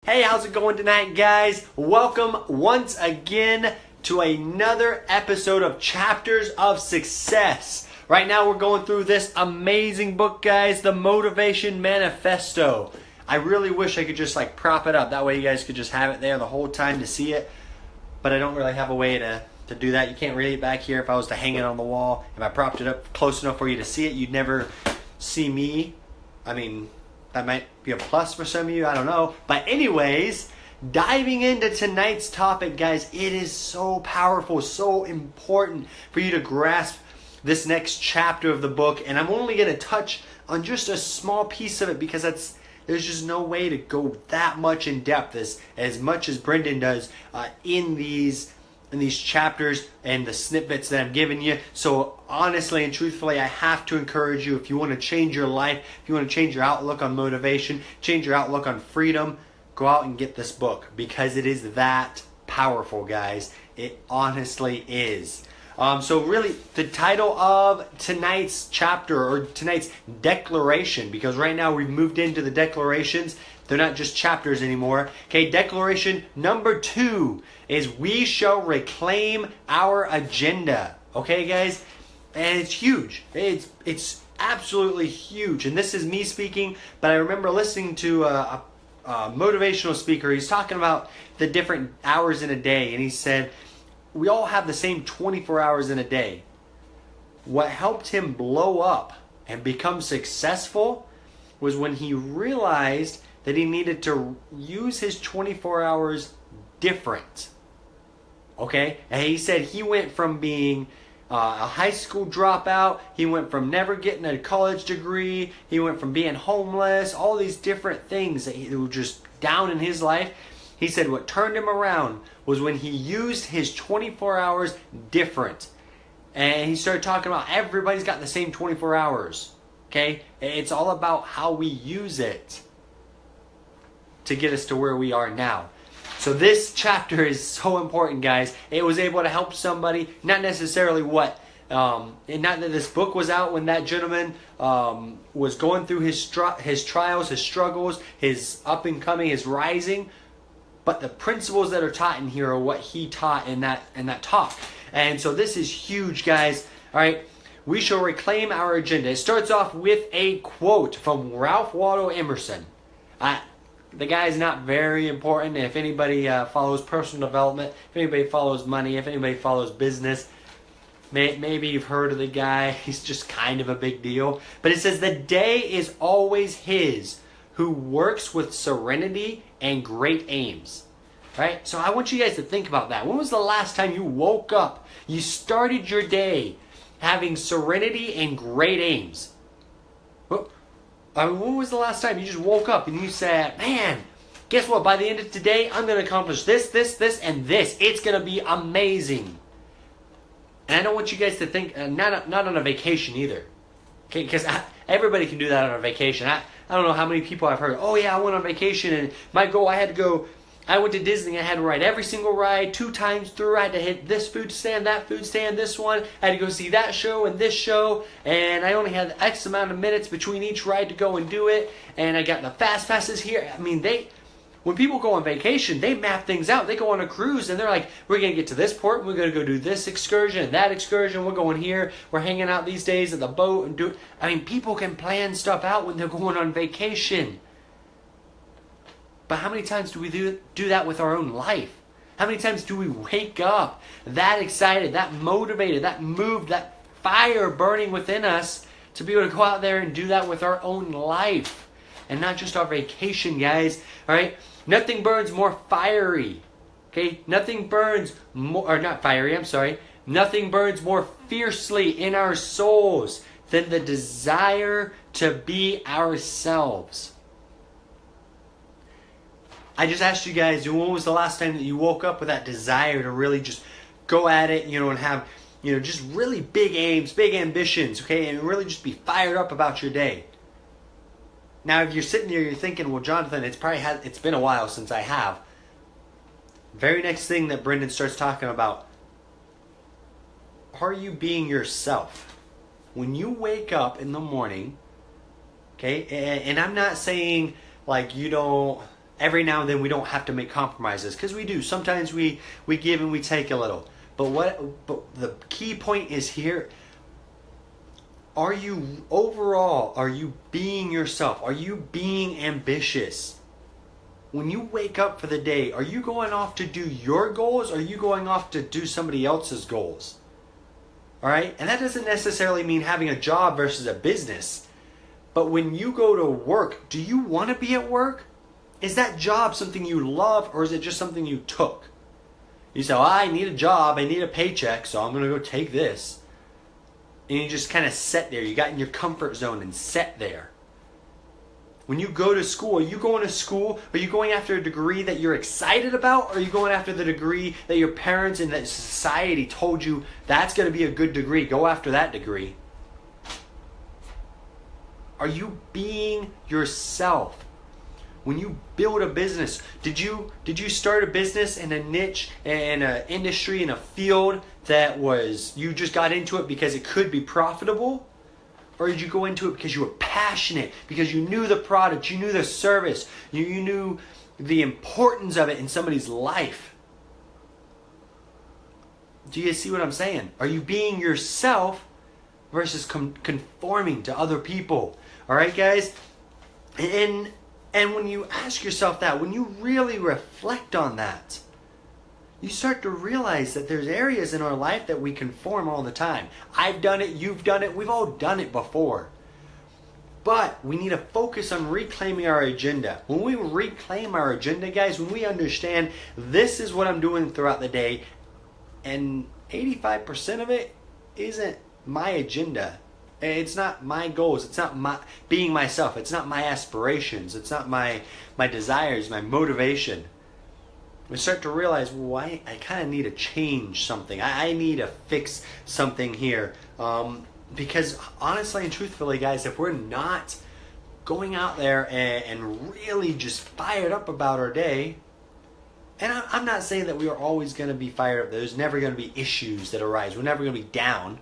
Hey, how's it going tonight, guys? Welcome once again to another episode of Chapters of Success. Right now we're going through this amazing book, guys, the Motivation Manifesto. I really wish I could just prop it up. That way you guys could just have it there the whole time to see it. But I don't really have a way to do that. You can't read it back here. If I was to hang it on the wall, if I propped it up close enough for you to see it, you'd never see me. I mean, that might be a plus for some of you, I don't know. But anyways, diving into tonight's topic, guys, it is so powerful, so important for you to grasp this next chapter of the book. And I'm only going to touch on just a small piece of it because there's just no way to go that much in depth as much as Brendan does in these chapters and the snippets that I'm giving you. So honestly and truthfully, I have to encourage you, if you want to change your life, if you want to change your outlook on motivation, change your outlook on freedom, go out and get this book because it is that powerful, guys. It honestly is. So really, the title of tonight's chapter, or tonight's declaration, because right now we've moved into the declarations. They're not just chapters anymore. Okay, declaration number 2 is we shall reclaim our agenda. Okay, guys? And it's huge. It's absolutely huge. And this is me speaking, but I remember listening to a motivational speaker. He's talking about the different hours in a day, and he said, we all have the same 24 hours in a day. What helped him blow up and become successful was when he realized that he needed to use his 24 hours different. Okay? And he said he went from being a high school dropout, he went from never getting a college degree, he went from being homeless, all these different things that were just down in his life. He said what turned him around was when he used his 24 hours different. And he started talking about everybody's got the same 24 hours. Okay? It's all about how we use it to get us to where we are now. So this chapter is so important, guys. It was able to help somebody, not necessarily not that this book was out when that gentleman was going through his trials, his struggles, his up and coming, his rising, but the principles that are taught in here are what he taught in that talk. And so this is huge, guys. All right, we shall reclaim our agenda. It starts off with a quote from Ralph Waldo Emerson. The guy is not very important. If anybody follows personal development, if anybody follows money, if anybody follows business, maybe you've heard of the guy. He's just kind of a big deal. But it says, the day is always his who works with serenity and great aims. Right? So I want you guys to think about that. When was the last time you woke up, you started your day having serenity and great aims? When was the last time you just woke up and you said, man, guess what? By the end of today, I'm going to accomplish this, and this. It's going to be amazing. And I don't want you guys to think, not on a vacation either. Okay, because everybody can do that on a vacation. I don't know how many people I've heard, oh yeah, I went on vacation and my goal, I went to Disney, I had to ride every single ride 2 times through, I had to hit this food stand, that food stand, this one, I had to go see that show and this show, and I only had X amount of minutes between each ride to go and do it, and I got the fast passes here. I mean, when people go on vacation, they map things out. They go on a cruise and they're like, we're going to get to this port, we're going to go do this excursion and that excursion, we're going here, we're hanging out these days at the boat and do. I mean, people can plan stuff out when they're going on vacation. But how many times do we do that with our own life? How many times do we wake up that excited, that motivated, that moved, that fire burning within us to be able to go out there and do that with our own life? And not just our vacation, guys. All right? Nothing burns more fiery. Okay? Nothing burns more, or not fiery, I'm sorry. Nothing burns more fiercely in our souls than the desire to be ourselves. I just asked you guys, when was the last time that you woke up with that desire to really just go at it, and have, just really big aims, big ambitions, okay? And really just be fired up about your day. Now, if you're sitting there, you're thinking, well, Jonathan, it's been a while since I have. Very next thing that Brendan starts talking about, are you being yourself? When you wake up in the morning, okay, and I'm not saying like you don't every now and then we don't have to make compromises, because we do. Sometimes we give and we take a little. But the key point is here, are you being yourself? Are you being ambitious? When you wake up for the day, are you going off to do your goals, or are you going off to do somebody else's goals? All right? And that doesn't necessarily mean having a job versus a business. But when you go to work, do you want to be at work? Is that job something you love, or is it just something you took? You say, I need a job, I need a paycheck, so I'm going to go take this. And you just kind of sit there. You got in your comfort zone and sit there. When you go to school, are you going to school? Are you going after a degree that you're excited about? Or are you going after the degree that your parents and that society told you that's going to be a good degree? Go after that degree. Are you being yourself? When you build a business, did you start a business in a niche, in an industry, in a field that was, you just got into it because it could be profitable? Or did you go into it because you were passionate, because you knew the product, you knew the service, you knew the importance of it in somebody's life? Do you see what I'm saying? Are you being yourself versus conforming to other people? All right, guys? And when you ask yourself that, when you really reflect on that, you start to realize that there's areas in our life that we conform all the time. I've done it, you've done it, we've all done it before. But we need to focus on reclaiming our agenda. When we reclaim our agenda, guys, when we understand this is what I'm doing throughout the day, and 85% of it isn't my agenda. It's not my goals. It's not my being myself. It's not my aspirations. It's not my desires, my motivation. We start to realize, well, I kind of need to change something. I need to fix something here. Because honestly and truthfully, guys, if we're not going out there and really just fired up about our day, and I'm not saying that we are always going to be fired up. There's never going to be issues that arise. We're never going to be down.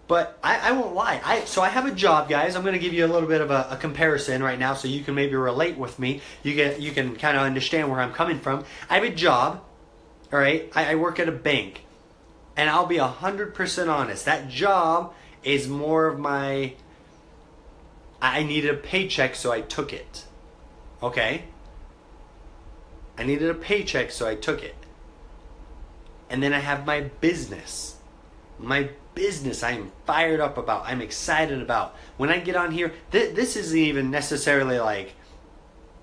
But I won't lie. So I have a job, guys. I'm going to give you a little bit of a comparison right now so you can maybe relate with me. You can kind of understand where I'm coming from. I have a job, all right? I work at a bank. And I'll be 100% honest. That job is more of my, I needed a paycheck, so I took it. Okay? I needed a paycheck, so I took it. And then I have my business. My business I am fired up about. I'm excited about. When I get on here, this isn't even necessarily like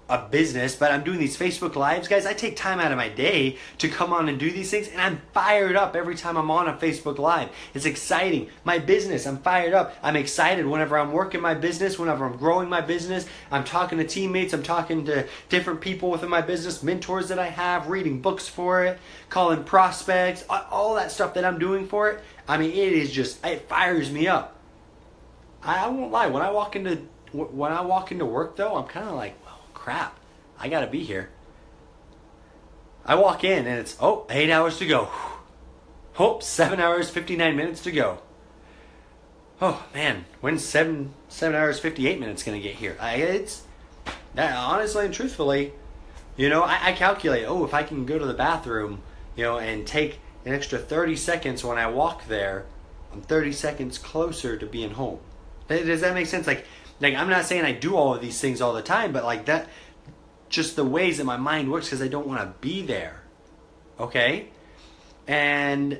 a business, but I'm doing these Facebook Lives, guys. I take time out of my day to come on and do these things, and I'm fired up every time I'm on a Facebook Live. It's exciting. My business, I'm fired up. I'm excited whenever I'm working my business, whenever I'm growing my business. I'm talking to teammates. I'm talking to different people within my business, mentors that I have, reading books for it, calling prospects, all that stuff that I'm doing for it. I mean, it fires me up. I won't lie. When I walk into work, though, I'm kind of like, crap, I gotta be here. I walk in and it's 8 hours to go. 7 hours 59 minutes to go. Oh man, when's 7 hours 58 minutes gonna get here? It's that, honestly and truthfully, I calculate, if I can go to the bathroom, and take an extra 30 seconds when I walk there, I'm 30 seconds closer to being home. Does that make sense? Like I'm not saying I do all of these things all the time, but like that, just the ways that my mind works, because I don't want to be there. Okay? And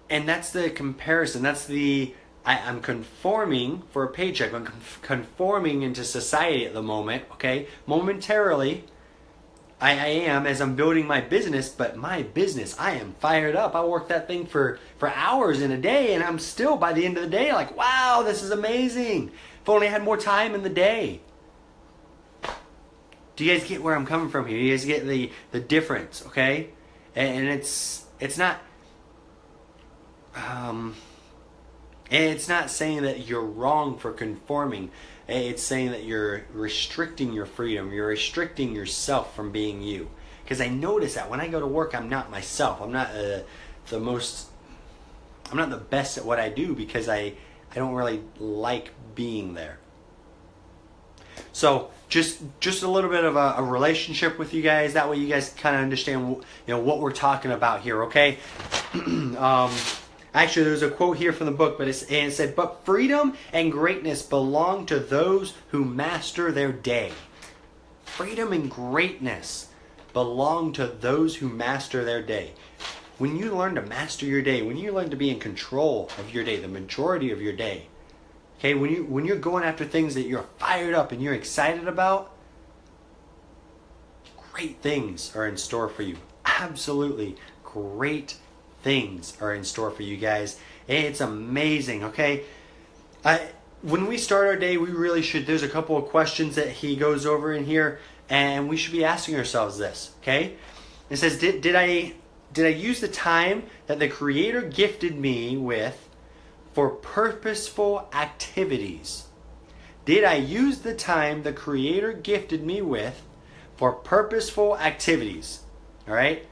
that's the comparison. That's I'm conforming for a paycheck. I'm conforming into society at the moment. Okay? Momentarily, I am, as I'm building my business, but my business, I am fired up. I work that thing for hours in a day, and I'm still, by the end of the day, like, wow, this is amazing. If only I had more time in the day. Do you guys get where I'm coming from here? You guys get the difference, okay? And it's not it's not saying that you're wrong for conforming. It's saying that you're restricting your freedom. You're restricting yourself from being you. Because I notice that when I go to work, I'm not myself. I'm not I'm not the best at what I do, because I don't really like being there. So just a little bit of a relationship with you guys. That way you guys kind of understand what we're talking about here, okay? Actually, there's a quote here from the book, but it said, "But freedom and greatness belong to those who master their day." Freedom and greatness belong to those who master their day. When you learn to master your day, when you learn to be in control of your day, the majority of your day, okay, when you're going after things that you're fired up and you're excited about, great things are in store for you. Absolutely great things are in store for you guys. It's amazing, okay? When we start our day, we really should, there's a couple of questions that he goes over in here, and we should be asking ourselves this, okay? It says, did I use the time that the Creator gifted me with for purposeful activities? Did I use the time the Creator gifted me with for purposeful activities? All right?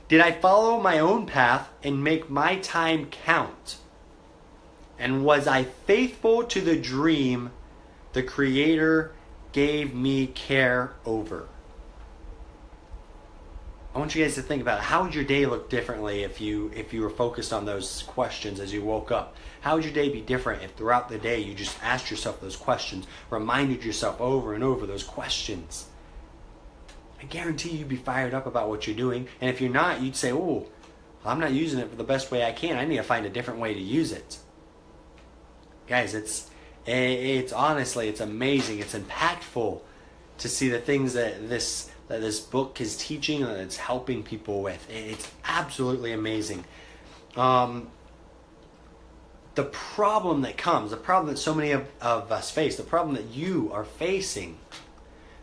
Did I follow my own path and make my time count? And was I faithful to the dream the Creator gave me care over? I want you guys to think about it. How would your day look differently if you were focused on those questions as you woke up? How would your day be different if throughout the day you just asked yourself those questions, reminded yourself over and over those questions? I guarantee you'd be fired up about what you're doing. And if you're not, you'd say, "Oh, I'm not using it for the best way I can. I need to find a different way to use it." Guys, it's honestly, it's amazing. It's impactful to see the things that this book is teaching and it's helping people with. It's absolutely amazing. The problem that comes, the problem that so many of us face, the problem that you are facing,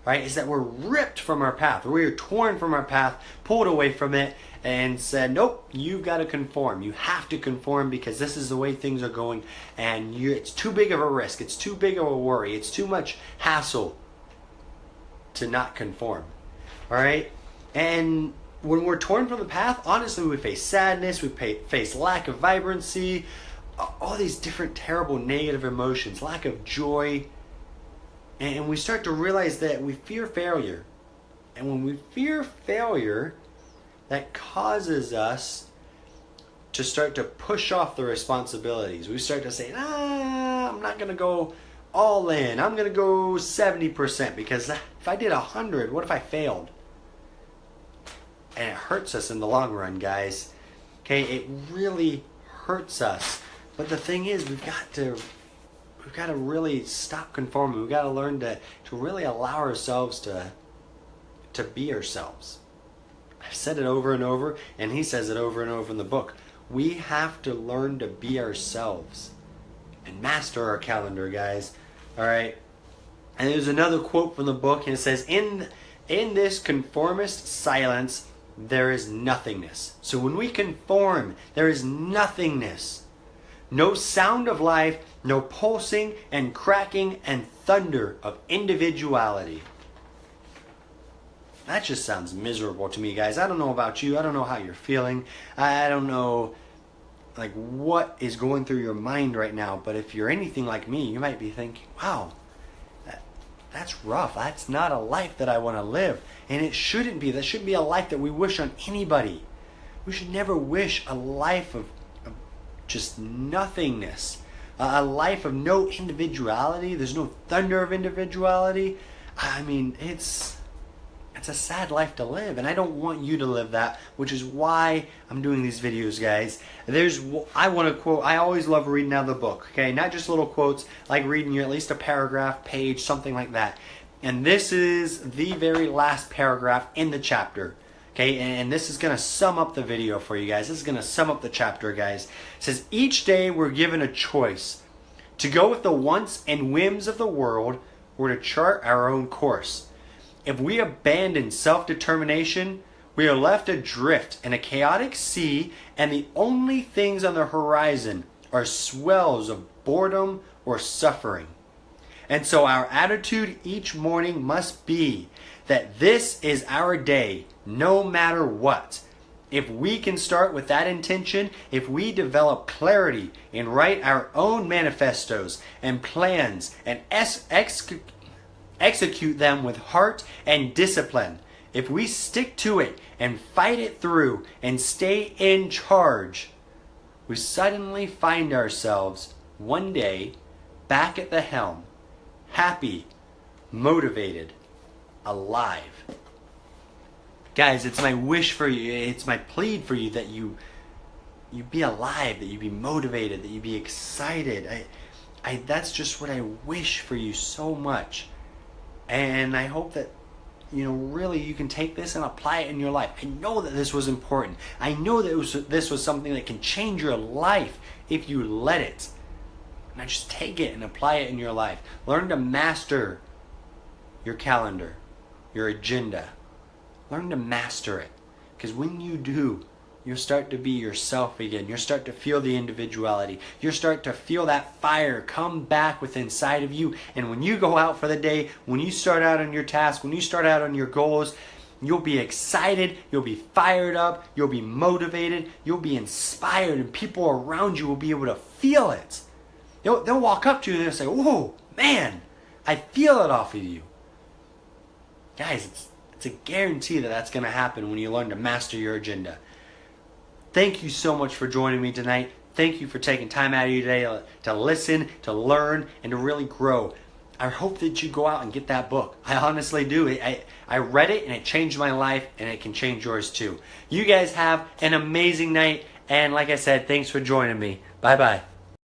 right, is that we're ripped from our path. We're torn from our path, pulled away from it, and said, "Nope, you've got to conform. You have to conform because this is the way things are going, and it's too big of a risk. It's too big of a worry. It's too much hassle to not conform." All right? And when we're torn from the path, honestly, we face sadness, we face lack of vibrancy, all these different terrible negative emotions, lack of joy. And we start to realize that we fear failure. And when we fear failure, that causes us to start to push off the responsibilities. We start to say, I'm not going to go all in. I'm going to go 70% because if I did 100, what if I failed? And it hurts us in the long run, guys. Okay, it really hurts us. But the thing is, we've got to really stop conforming. We've got to learn to really allow ourselves to be ourselves. I've said it over and over, and he says it over and over in the book. We have to learn to be ourselves and master our calendar, guys. All right. And there's another quote from the book, and it says, in this conformist silence, there is nothingness. So when we conform, there is nothingness. No sound of life, no pulsing and cracking and thunder of individuality. That just sounds miserable to me, guys. I don't know about you. I don't know how you're feeling. I don't know like what is going through your mind right now. But if you're anything like me, you might be thinking, wow, that's rough. That's not a life that I want to live. And it shouldn't be. That shouldn't be a life that we wish on anybody. We should never wish a life of just nothingness. A life of no individuality. There's no thunder of individuality. I mean, it's a sad life to live, and I don't want you to live that, which is why I'm doing these videos, guys. I want to quote. I always love reading out of the book, okay? Not just little quotes, like reading you at least a paragraph, page, something like that. And this is the very last paragraph in the chapter, okay? And this is going to sum up the video for you guys. This is going to sum up the chapter, guys. It says, each day we're given a choice to go with the wants and whims of the world or to chart our own course. If we abandon self-determination, we are left adrift in a chaotic sea, and the only things on the horizon are swells of boredom or suffering. And so our attitude each morning must be that this is our day, no matter what. If we can start with that intention, if we develop clarity and write our own manifestos and plans and execute them with heart and discipline, if we stick to it and fight it through and stay in charge, we suddenly find ourselves one day back at the helm, happy, motivated, alive. Guys, it's my wish for you, it's my plead for you that you be alive, that you be motivated, that you be excited. That's just what I wish for you so much. And I hope that, really you can take this and apply it in your life. I know that this was important. I know that this was something that can change your life if you let it. Now just take it and apply it in your life. Learn to master your calendar, your agenda. Learn to master it. Because when you do, you'll start to be yourself again. You'll start to feel the individuality. You'll start to feel that fire come back within inside of you. And when you go out for the day, when you start out on your task, when you start out on your goals, you'll be excited, you'll be fired up, you'll be motivated, you'll be inspired, and people around you will be able to feel it. They'll walk up to you and they'll say, "Whoa, man, I feel it off of you." Guys, it's a guarantee that that's going to happen when you learn to master your agenda. Thank you so much for joining me tonight. Thank you for taking time out of your day to listen, to learn, and to really grow. I hope that you go out and get that book. I honestly do. I read it and it changed my life, and it can change yours too. You guys have an amazing night, and like I said, thanks for joining me. Bye-bye.